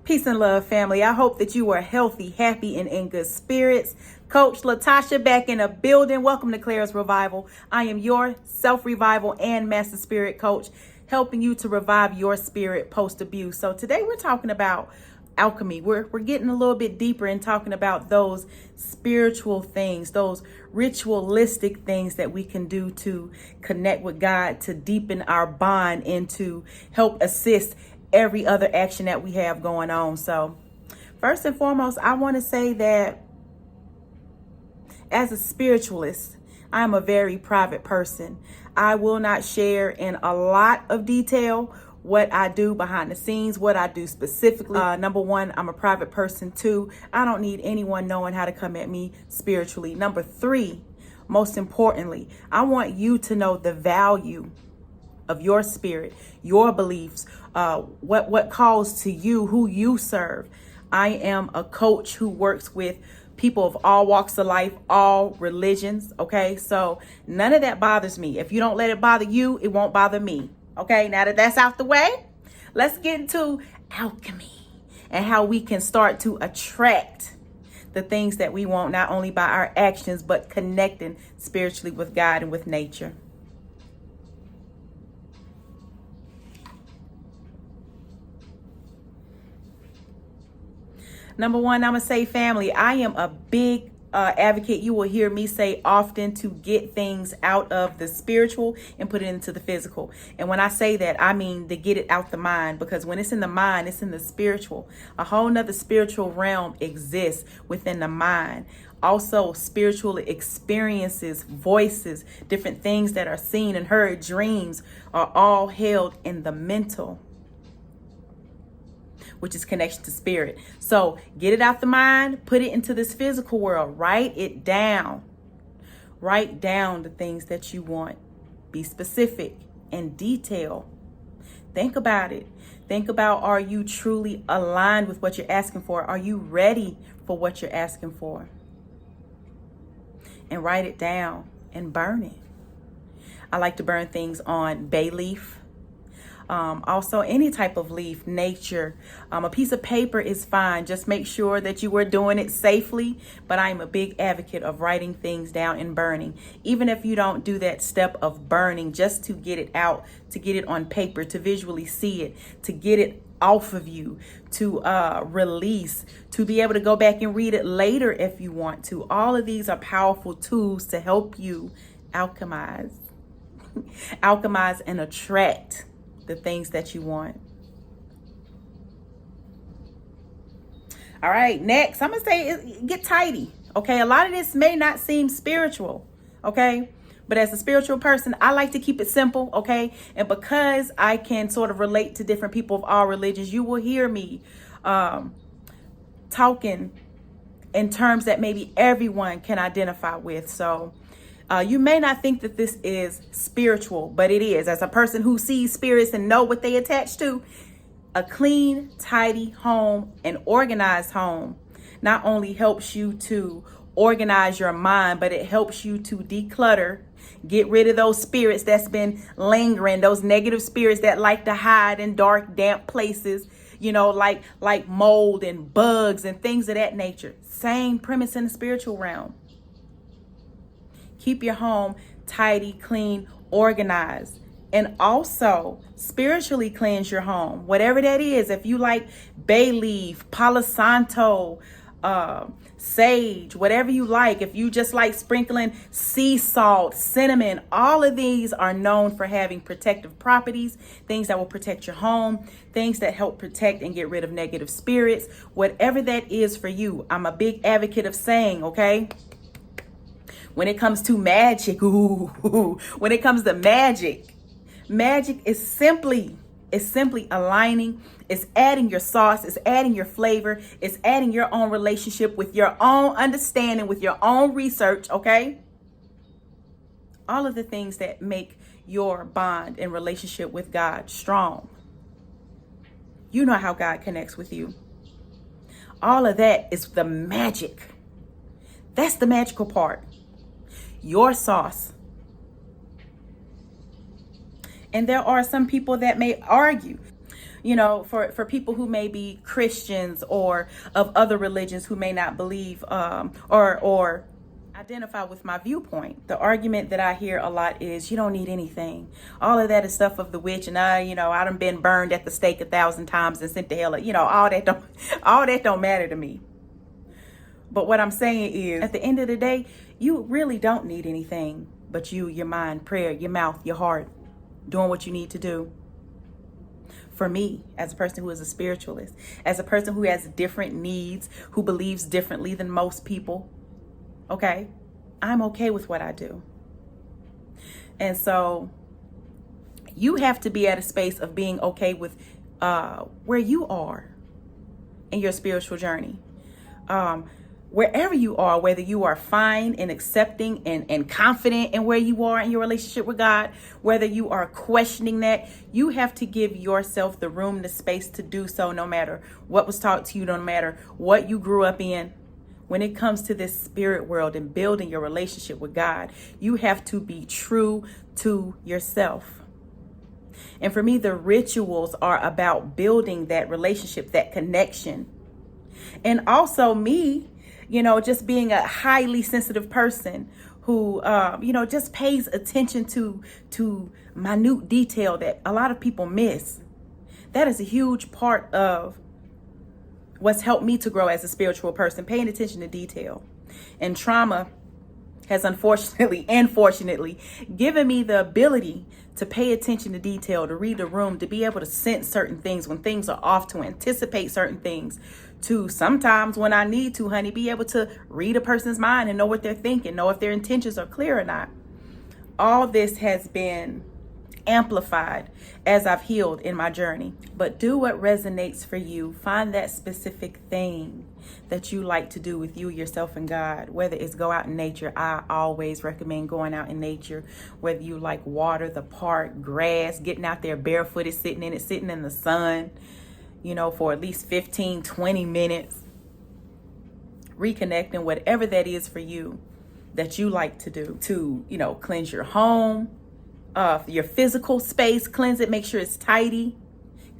Peace and love, family. I hope that you are healthy, happy, and in good spirits. Coach Latasha back in a building. Welcome to Claire's Revival. I am your self-revival and master spirit coach, helping you to revive your spirit post-abuse. So today we're talking about alchemy. We're getting a little bit deeper in talking about those spiritual things, those ritualistic things that we can do to connect with God, to deepen our bond, and to help assist every other action that we have going on. So first and foremost, I want to say that as a spiritualist, I am a very private person. I will not share in a lot of detail what I do behind the scenes, what I do specifically. Number one, I'm a private person. Two, I don't need anyone knowing how to come at me spiritually. Number three, most importantly, I want you to know the value of your spirit, your beliefs, what calls to you, who you serve. I am a coach who works with people of all walks of life, all religions. Okay, so none of that bothers me. If you don't let it bother you, it won't bother me. Okay, now that that's out the way, let's get into alchemy and how we can start to attract the things that we want, not only by our actions, but connecting spiritually with God and with nature. Number one, I'm going to say family. I am a big advocate. You will hear me say often to get things out of the spiritual and put it into the physical. And when I say that, I mean to get it out the mind, because when it's in the mind, it's in the spiritual. A whole nother spiritual realm exists within the mind. Also, spiritual experiences, voices, different things that are seen and heard, dreams are all held in the mental, which is connection to spirit. So get it out the mind, put it into this physical world, write it down. Write down the things that you want. Be specific and detail. Think about it. Think about, are you truly aligned with what you're asking for? Are you ready for what you're asking for? And write it down and burn it. I like to burn things on bay leaf. Also any type of leaf, nature, a piece of paper is fine. Just make sure that you are doing it safely. But I'm a big advocate of writing things down and burning. Even if you don't do that step of burning, just to get it out, to get it on paper, to visually see it, to get it off of you, to release, to be able to go back and read it later if you want to. All of these are powerful tools to help you alchemize, alchemize and attract the things that you want. All right, next, I'm gonna say get tidy. Okay, a lot of this may not seem spiritual, okay, but as a spiritual person, I like to keep it simple, okay? And because I can sort of relate to different people of all religions, you will hear me talking in terms that maybe everyone can identify with. So you may not think that this is spiritual, but it is. As a person who sees spirits and know what they attach to, a clean, tidy home, an organized home not only helps you to organize your mind, but it helps you to declutter, get rid of those spirits that's been lingering, those negative spirits that like to hide in dark, damp places, you know, like mold and bugs and things of that nature. Same premise in the spiritual realm. Keep your home tidy, clean, organized, and also spiritually cleanse your home. Whatever that is, if you like bay leaf, Palo Santo, sage, whatever you like, if you just like sprinkling sea salt, cinnamon, all of these are known for having protective properties, things that will protect your home, things that help protect and get rid of negative spirits. Whatever that is for you, I'm a big advocate of saying, okay, when it comes to magic, when it comes to magic is simply aligning. It's adding your sauce. It's adding your flavor. It's adding your own relationship with your own understanding, with your own research, okay? All of the things that make your bond and relationship with God strong. You know how God connects with you. All of that is the magic. That's the magical part. Your sauce. And there are some people that may argue You know, for people who may be Christians or of other religions who may not believe or identify with my viewpoint. The argument that I hear a lot is you don't need anything. All of that is stuff of the witch, and I done been burned at the stake 1,000 times and sent to hell. All that don't matter to me. But what I'm saying is, at the end of the day, you really don't need anything but you, your mind, prayer, your mouth, your heart, doing what you need to do. For me, as a person who is a spiritualist, as a person who has different needs, who believes differently than most people, okay, I'm okay with what I do. And so you have to be at a space of being okay with where you are in your spiritual journey. Wherever you are, whether you are fine and accepting and confident in where you are in your relationship with God, whether you are questioning that, you have to give yourself the room, the space to do so, no matter what was taught to you, no matter what you grew up in. When it comes to this spirit world and building your relationship with God, you have to be true to yourself. And for me, the rituals are about building that relationship, that connection. And also me, just being a highly sensitive person who, just pays attention to minute detail that a lot of people miss. That is a huge part of what's helped me to grow as a spiritual person, paying attention to detail. And trauma has unfortunately and fortunately given me the ability to pay attention to detail, to read the room, to be able to sense certain things when things are off, to anticipate certain things, to sometimes when I need to, honey, be able to read a person's mind and know what they're thinking, know if their intentions are clear or not. All this has been amplified as I've healed in my journey. But do what resonates for you. Find that specific thing that you like to do with you, yourself, and God. Whether it's go out in nature, I always recommend going out in nature. Whether you like water, the park, grass, getting out there barefooted, sitting in it, sitting in the sun, for at least 15, 20 minutes. Reconnecting, whatever that is for you that you like to do to, cleanse your home, your physical space, cleanse it, make sure it's tidy.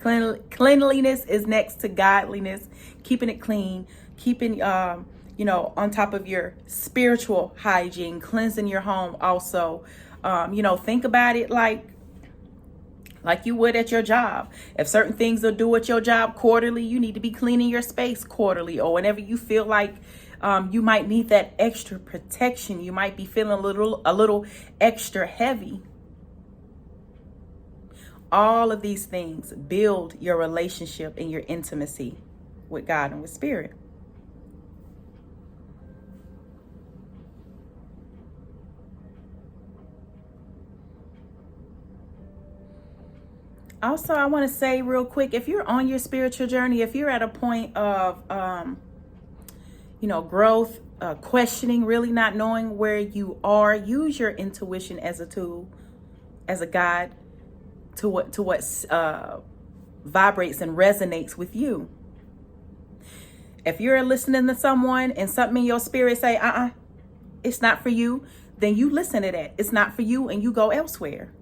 Cleanliness is next to godliness, keeping it clean, keeping, on top of your spiritual hygiene, cleansing your home also. Think about it like you would at your job. If certain things are due at your job quarterly, you need to be cleaning your space quarterly, or whenever you feel like you might need that extra protection, you might be feeling a little extra heavy. All of these things build your relationship and your intimacy with God and with Spirit. Also, I want to say real quick, if you're on your spiritual journey, if you're at a point of, growth, questioning, really not knowing where you are, use your intuition as a tool, as a guide to what vibrates and resonates with you. If you're listening to someone and something in your spirit say, it's not for you, then you listen to that. It's not for you, and you go elsewhere.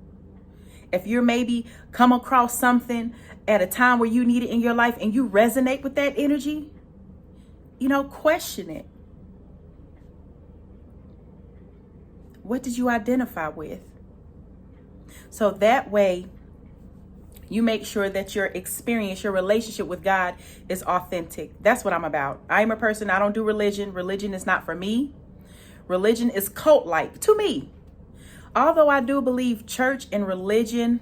If you're maybe come across something at a time where you need it in your life and you resonate with that energy, question it. What did you identify with? So that way, you make sure that your experience, your relationship with God is authentic. That's what I'm about. I'm a person, I don't do religion. Religion is not for me. Religion is cult-like to me. Although I do believe church and religion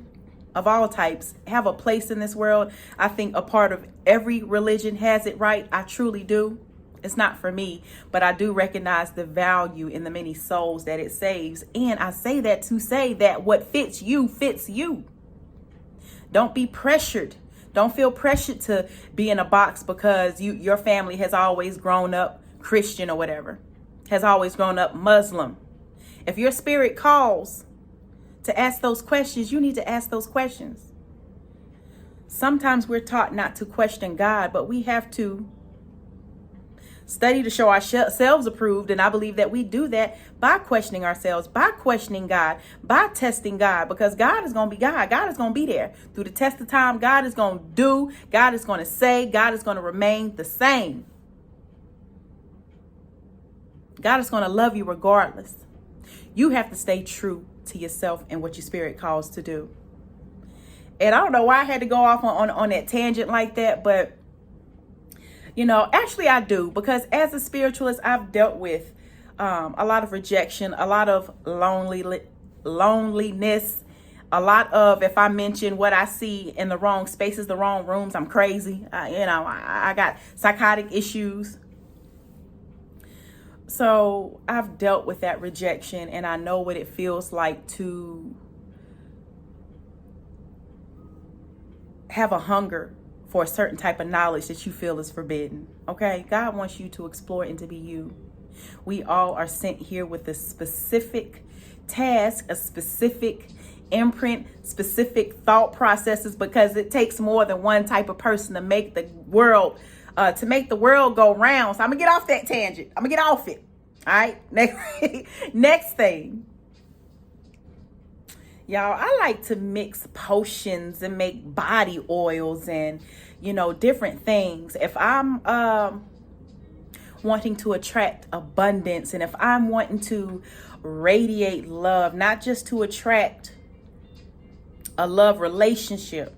of all types have a place in this world, I think a part of every religion has it right. I truly do. It's not for me, but I do recognize the value in the many souls that it saves. And I say that to say that what fits you fits you. Don't be pressured. Don't feel pressured to be in a box because your family has always grown up Christian or whatever, has always grown up Muslim. If your spirit calls to ask those questions, you need to ask those questions. Sometimes we're taught not to question God, but we have to. Study to show ourselves approved. And I believe that we do that by questioning ourselves, by questioning God, by testing God, because God is going to be God. God is going to be there through the test of time. God is going to do, God is going to say, God is going to remain the same. God is going to love you regardless. You have to stay true to yourself and what your spirit calls to do. And I don't know why I had to go off on that tangent like that, but actually I do, because as a spiritualist, I've dealt with a lot of rejection, a lot of loneliness, a lot of, if I mention what I see in the wrong spaces, the wrong rooms, I'm crazy. I got psychotic issues. So I've dealt with that rejection, and I know what it feels like to have a hunger for a certain type of knowledge that you feel is forbidden. Okay? God wants you to explore and to be you. We all are sent here with a specific task, a specific imprint, specific thought processes, because it takes more than one type of person to make the world go round. So I'm gonna get off that tangent. I'm gonna get off it. All right. Next thing. Y'all, I like to mix potions and make body oils and, different things. If I'm wanting to attract abundance, and if I'm wanting to radiate love, not just to attract a love relationship,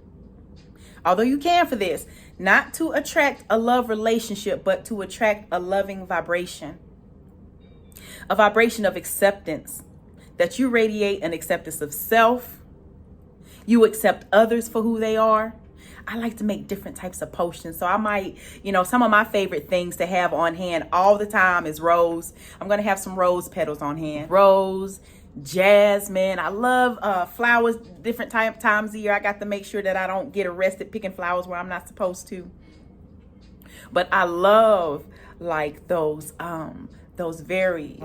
although you can for this, not to attract a love relationship, but to attract a loving vibration, a vibration of acceptance, that you radiate an acceptance of self. You accept others for who they are. I like to make different types of potions. So I might, some of my favorite things to have on hand all the time is rose. I'm going to have some rose petals on hand. Rose, jasmine. I love flowers different times of year. I got to make sure that I don't get arrested picking flowers where I'm not supposed to. But I love like those very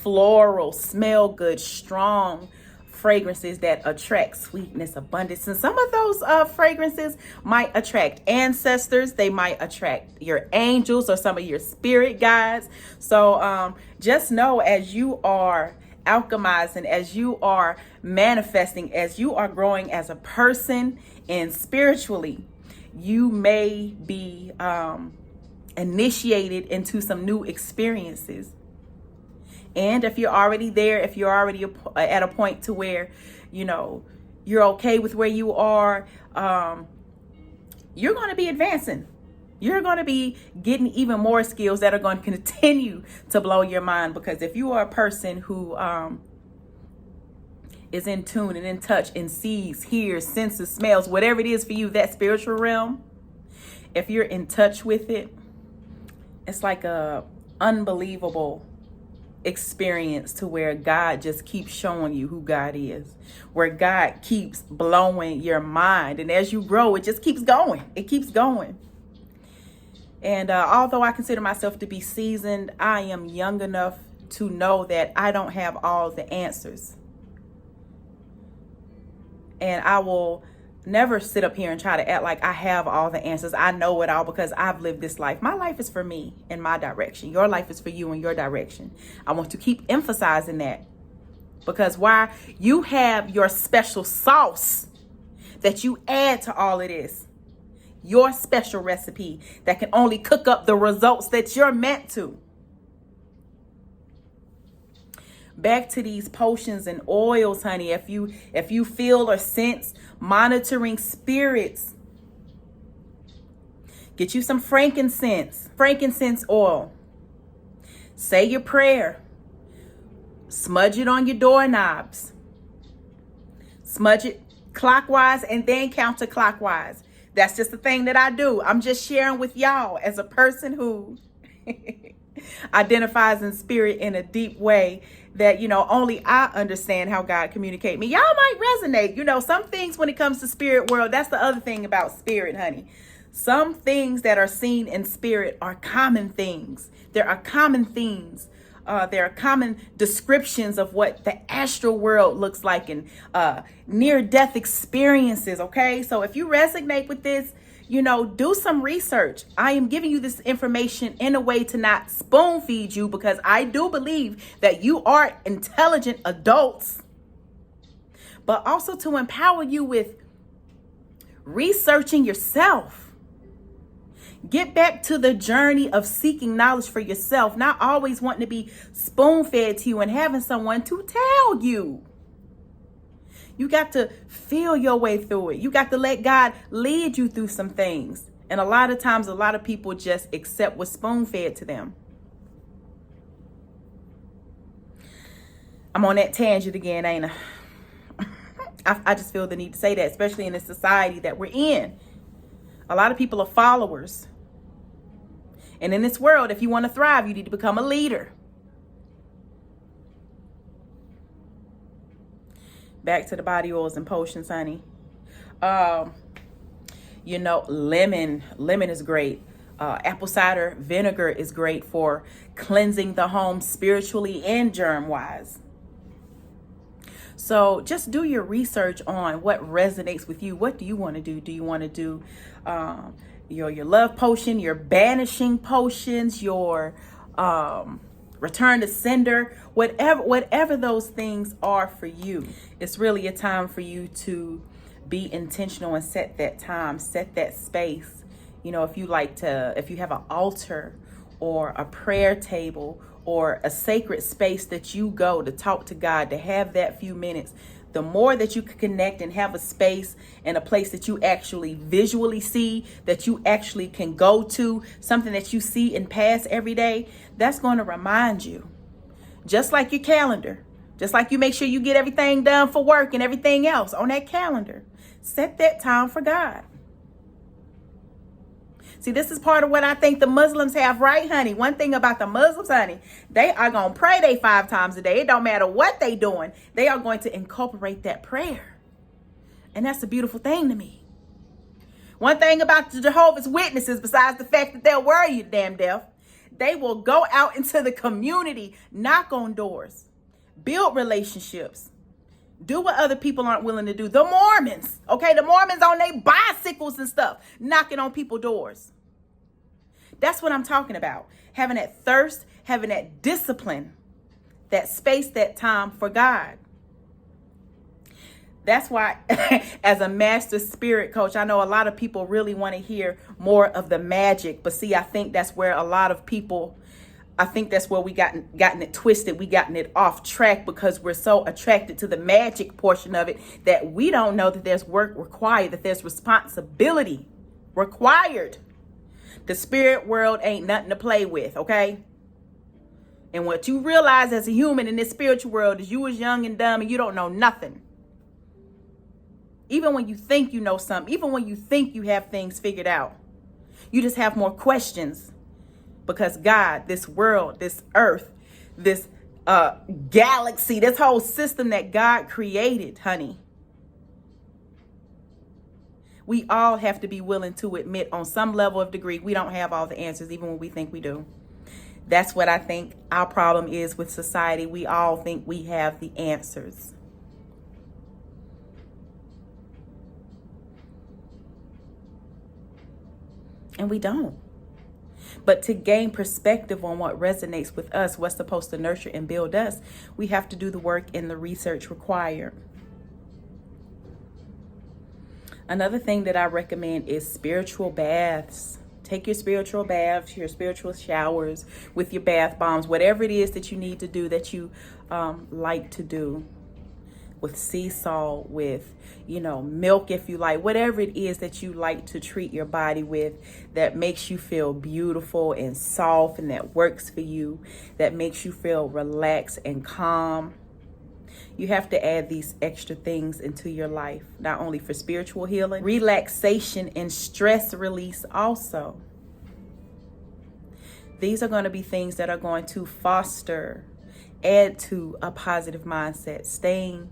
floral, smell good, strong fragrances that attract sweetness, abundance. And some of those fragrances might attract ancestors. They might attract your angels or some of your spirit guides. So just know, as you are alchemizing, as you are manifesting, as you are growing as a person and spiritually, you may be initiated into some new experiences. And if you're already there, if you're already at a point to where, you're okay with where you are, you're going to be advancing. You're going to be getting even more skills that are going to continue to blow your mind. Because if you are a person who is in tune and in touch and sees, hears, senses, smells, whatever it is for you, that spiritual realm, if you're in touch with it, it's like a unbelievable experience to where God just keeps showing you who God is, where God keeps blowing your mind. And as you grow, it just keeps going. It keeps going. And although I consider myself to be seasoned, I am young enough to know that I don't have all the answers. And I will never sit up here and try to act like I have all the answers. I know it all, because I've lived this life. My life is for me and my direction. Your life is for you and your direction. I want to keep emphasizing that, because why? You have your special sauce that you add to all of this. Your special recipe that can only cook up the results that you're meant to. Back to these potions and oils, honey. If you feel or sense monitoring spirits, get you some frankincense oil. Say your prayer. Smudge it on your doorknobs. Smudge it clockwise and then counterclockwise. That's just the thing that I do. I'm just sharing with y'all as a person who identifies in spirit in a deep way that, only I understand how God communicate me. Y'all might resonate. Some things when it comes to spirit world, that's the other thing about spirit, honey. Some things that are seen in spirit are common things. There are common themes. There are common descriptions of what the astral world looks like and near-death experiences, okay? So if you resonate with this, Do some research. I am giving you this information in a way to not spoon feed you, because I do believe that you are intelligent adults, but also to empower you with researching yourself. Get back to the journey of seeking knowledge for yourself, not always wanting to be spoon fed to you and having someone to tell you. You got to feel your way through it. You got to let God lead you through some things. And a lot of times, a lot of people just accept what's spoon fed to them. I'm on that tangent again, ain't I? I just feel the need to say that, especially in the society that we're in. A lot of people are followers. And in this world, if you want to thrive, you need to become a leader. Back to the body oils and potions, honey. Lemon is great. Apple cider vinegar is great for cleansing the home spiritually and germ-wise. So just do your research on what resonates with you. What do you want to do? Do you want to do your love potion, your banishing potions, your return to sender, whatever those things are for you? It's really a time for you to be intentional and set that time, set that space. If you have an altar or a prayer table or a sacred space that you go to talk to God, to have that few minutes, the more that you can connect and have a space and a place that you actually visually see, that you actually can go to, something that you see and pass every day, that's going to remind you. Just like your calendar, just like you make sure you get everything done for work and everything else on that calendar, set that time for God. See, this is part of what I think the Muslims have right, honey. One thing about the Muslims, honey, they are going to pray 5 times a day. It don't matter what they doing. They are going to incorporate that prayer. And that's a beautiful thing to me. One thing about the Jehovah's Witnesses, besides the fact that they'll worry you damn deaf, they will go out into the community, knock on doors, build relationships, do what other people aren't willing to do. The Mormons, okay? The Mormons on their bicycles and stuff, knocking on people's doors. That's what I'm talking about. Having that thirst, having that discipline, that space, that time for God. That's why, as a master spirit coach, I know a lot of people really want to hear more of the magic. But see, I think that's where a lot of people, I think that's where we gotten it twisted. We gotten it off track because we're so attracted to the magic portion of it that we don't know that there's work required, that there's responsibility required. The spirit world ain't nothing to play with, okay? And what you realize as a human in this spiritual world is you was young and dumb and you don't know nothing. Even when you think you know something, even when you think you have things figured out, you just have more questions. Because God, this world, this earth, this galaxy, this whole system that God created, honey, we all have to be willing to admit on some level of degree we don't have all the answers, even when we think we do. That's what I think our problem is with society. We all think we have the answers. And we don't. But to gain perspective on what resonates with us, what's supposed to nurture and build us, we have to do the work and the research required. Another thing that I recommend is spiritual baths. Take your spiritual baths, your spiritual showers with your bath bombs, whatever it is that you need to do, that you like to do. With sea salt, with, milk if you like, whatever it is that you like to treat your body with that makes you feel beautiful and soft and that works for you, that makes you feel relaxed and calm. You have to add these extra things into your life, not only for spiritual healing, relaxation and stress release also. These are going to be things that are going to add to a positive mindset, staying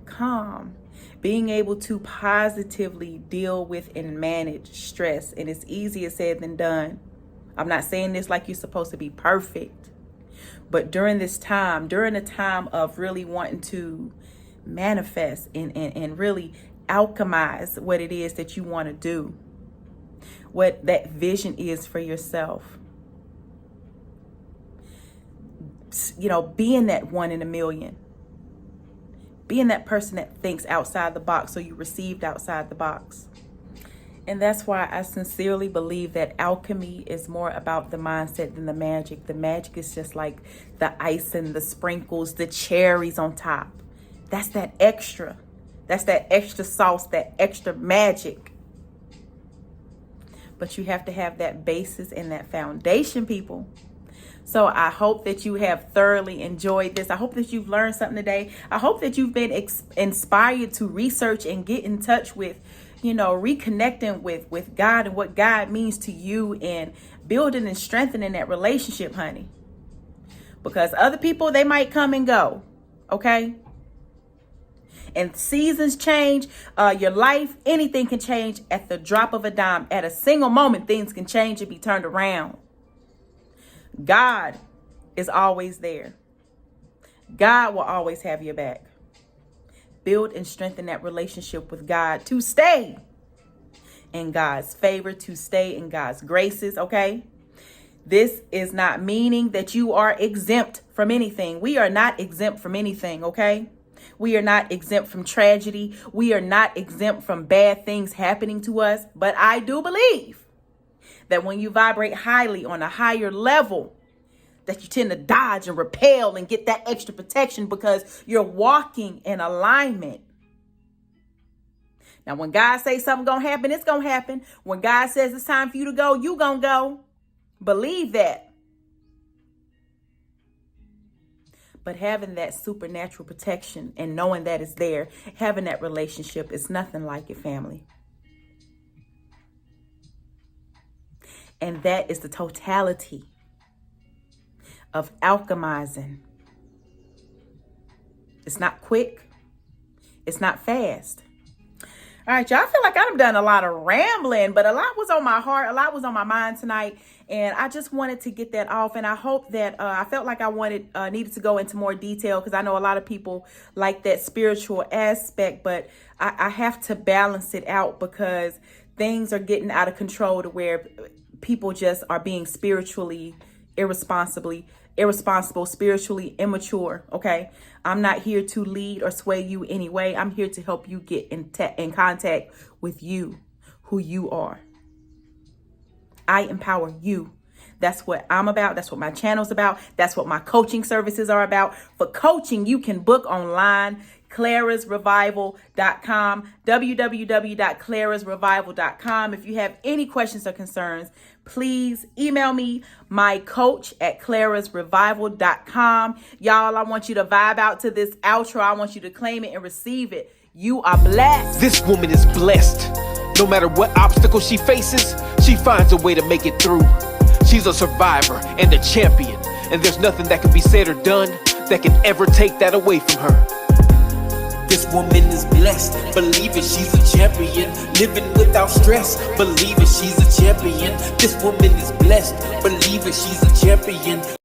calm, being able to positively deal with and manage stress. And it's easier said than done. I'm not saying this like you're supposed to be perfect, but during the time of really wanting to manifest and really alchemize what it is that you want to do, what that vision is for yourself. You know, being that one in a million. Being that person that thinks outside the box so you received outside the box. And that's why I sincerely believe that alchemy is more about the mindset than the magic. The magic is just like the icing, the sprinkles, the cherries on top. That's that extra. That's that extra sauce, that extra magic. But you have to have that basis and that foundation, people. So I hope that you have thoroughly enjoyed this. I hope that you've learned something today. I hope that you've been inspired to research and get in touch with, you know, reconnecting with God and what God means to you, and building and strengthening that relationship, honey. Because other people, they might come and go, okay? And seasons change, your life, anything can change at the drop of a dime. At a single moment, things can change and be turned around. God is always there. God will always have your back. Build and strengthen that relationship with God to stay in God's favor, to stay in God's graces, okay? This is not meaning that you are exempt from anything. We are not exempt from anything, okay? We are not exempt from tragedy. We are not exempt from bad things happening to us. But I do believe that when you vibrate highly on a higher level, that you tend to dodge and repel and get that extra protection because you're walking in alignment. Now, when God says something gonna happen, it's gonna happen. When God says it's time for you to go, you gonna go. Believe that. But having that supernatural protection and knowing that it's there, having that relationship, is nothing like it, family. And that is the totality of alchemizing. It's not quick. It's not fast. All right, y'all, I feel like I've done a lot of rambling, but a lot was on my heart. A lot was on my mind tonight. And I just wanted to get that off. And I hope that I felt like I needed to go into more detail, because I know a lot of people like that spiritual aspect, but I have to balance it out, because things are getting out of control to where people just are being spiritually irresponsible, spiritually immature. Okay. I'm not here to lead or sway you anyway. I'm here to help you get in contact with you, who you are. I empower you. That's what I'm about. That's what my channel's about. That's what my coaching services are about. For coaching, you can book online, clarasrevival.com, www.clarasrevival.com. If you have any questions or concerns, please email me, mycoach@clarasrevival.com. Y'all, I want you to vibe out to this outro. I want you to claim it and receive it. You are blessed. This woman is blessed. No matter what obstacles she faces, she finds a way to make it through. She's a survivor and a champion, and there's nothing that can be said or done that can ever take that away from her. This woman is blessed, believe it, she's a champion. Living without stress, believe it, she's a champion. This woman is blessed, believe it, she's a champion.